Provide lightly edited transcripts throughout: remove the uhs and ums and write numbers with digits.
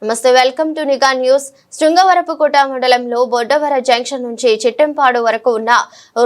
నమస్తే, welcome to నిఘా news. Srungavarapukota మండలంలో బొడ్డవర జంక్షన్ నుంచి చిట్టంపాడు వరకు ఉన్న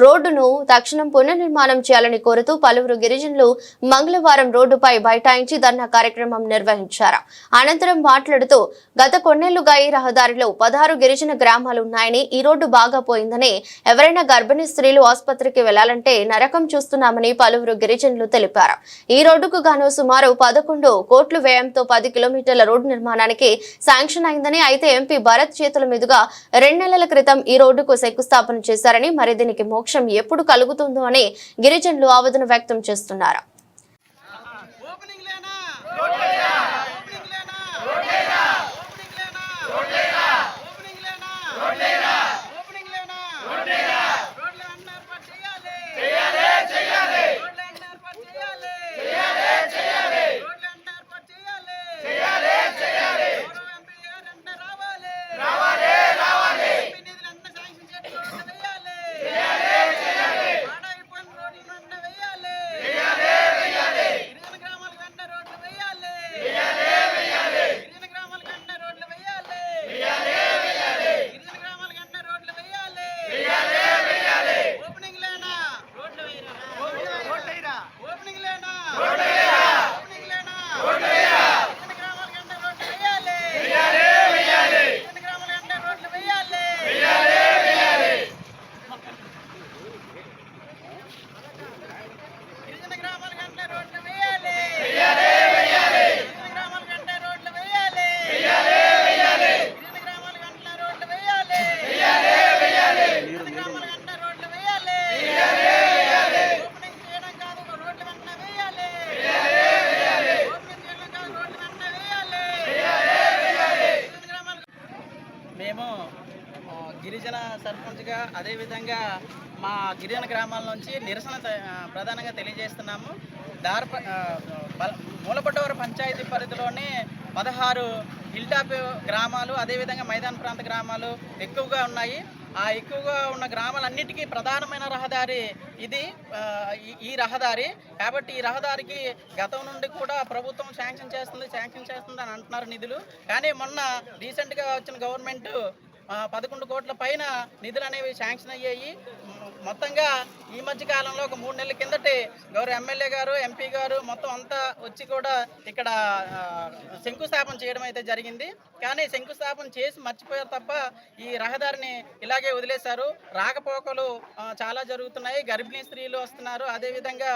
రోడ్డును తక్షణం పునర్నిర్మాణం చేయాలని కోరుతూ పలువురు గిరిజనులు మంగళవారం రోడ్డుపై బైఠాయించి ధర్నా కార్యక్రమం నిర్వహించారు. అనంతరం మాట్లాడుతూ గత కొన్నేళ్లుగా ఈ రహదారిలో 16 గిరిజన గ్రామాలు ఉన్నాయని, ఈ రోడ్డు బాగా పోయిందని, ఎవరైనా గర్భిణీ స్త్రీలు ఆసుపత్రికి వెళ్లాలంటే నరకం చూస్తున్నామని పలువురు గిరిజనులు తెలిపారు. ఈ రోడ్డుకు గాను సుమారు 11 కోట్ల వ్యయంతో 10 కిలోమీటర్ల రోడ్డు నిర్మాణానికి శాంక్షన్ అయిందని, అయితే ఎంపీ భరత్ చేతుల మీదుగా 2 నెలల క్రితం ఈ రోడ్డుకు శంకుస్థాపన చేశారని, మరి దీనికి మోక్షం ఎప్పుడు కలుగుతుందో అని గిరిజనులు ఆవేదన వ్యక్తం చేస్తున్నారు. మేము గిరిజన సర్పంచ్గా అదేవిధంగా మా గిరిజన గ్రామాల నుంచి నిరసన ప్రధానంగా తెలియజేస్తున్నాము. మూలపొట్టవర పంచాయతీ పరిధిలోనే 16 హిల్టాప్ గ్రామాలు, అదేవిధంగా మైదాన ప్రాంత గ్రామాలు ఎక్కువగా ఉన్నాయి. ఆ ఎక్కువగా ఉన్న గ్రామాలన్నిటికీ ప్రధానమైన రహదారి ఇది, ఈ రహదారి. కాబట్టి ఈ రహదారికి గతం నుండి కూడా ప్రభుత్వం శాంక్షన్ చేస్తుంది అని అంటున్నారు నిధులు. కానీ మొన్న రీసెంట్గా వచ్చిన గవర్నమెంట్ 11 కోట్ల పైన నిధులు అనేవి శాంక్షన్ అయ్యాయి. మొత్తంగా ఈ మధ్య కాలంలో ఒక 3 నెలల కిందటే గౌరవ ఎమ్మెల్యే గారు, ఎంపీ గారు మొత్తం అంతా వచ్చి కూడా ఇక్కడ శంకుస్థాపన చేయడం అయితే జరిగింది. కానీ శంకుస్థాపన చేసి మర్చిపోయారు తప్ప ఈ రహదారిని ఇలాగే వదిలేశారు. రాకపోకలు చాలా జరుగుతున్నాయి. గర్భిణీ స్త్రీలు వస్తున్నారు, అదేవిధంగా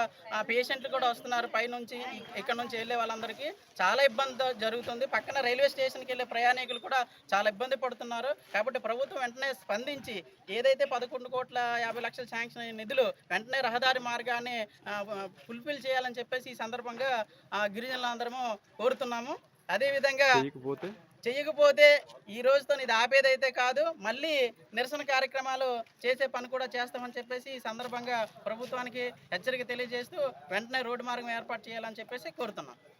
పేషెంట్లు కూడా వస్తున్నారు. పైనుంచి ఇక్కడ నుంచి వెళ్ళే వాళ్ళందరికీ చాలా ఇబ్బంది జరుగుతుంది. పక్కన రైల్వే స్టేషన్కి వెళ్ళే ప్రయాణికులు కూడా చాలా ఇబ్బంది పడుతున్నారు. కాబట్టి ప్రభుత్వం వెంటనే స్పందించి ఏదైతే 11 కోట్ల 50 లక్షల శాంక్షన్ అయిన నిధులు వెంటనే రహదారి మార్గాన్ని ఫుల్ఫిల్ చేయాలని చెప్పేసి ఈ సందర్భంగా గిరిజనులందరము కోరుతున్నాము. అదేవిధంగా చేయకపోతే ఈ రోజుతో ఇది ఆపేదైతే కాదు, మళ్ళీ నిరసన కార్యక్రమాలు చేసే పని కూడా చేస్తామని చెప్పేసి ఈ సందర్భంగా ప్రభుత్వానికి హెచ్చరిక తెలియజేస్తూ వెంటనే రోడ్డు మార్గం ఏర్పాటు చేయాలని చెప్పేసి కోరుతున్నాం.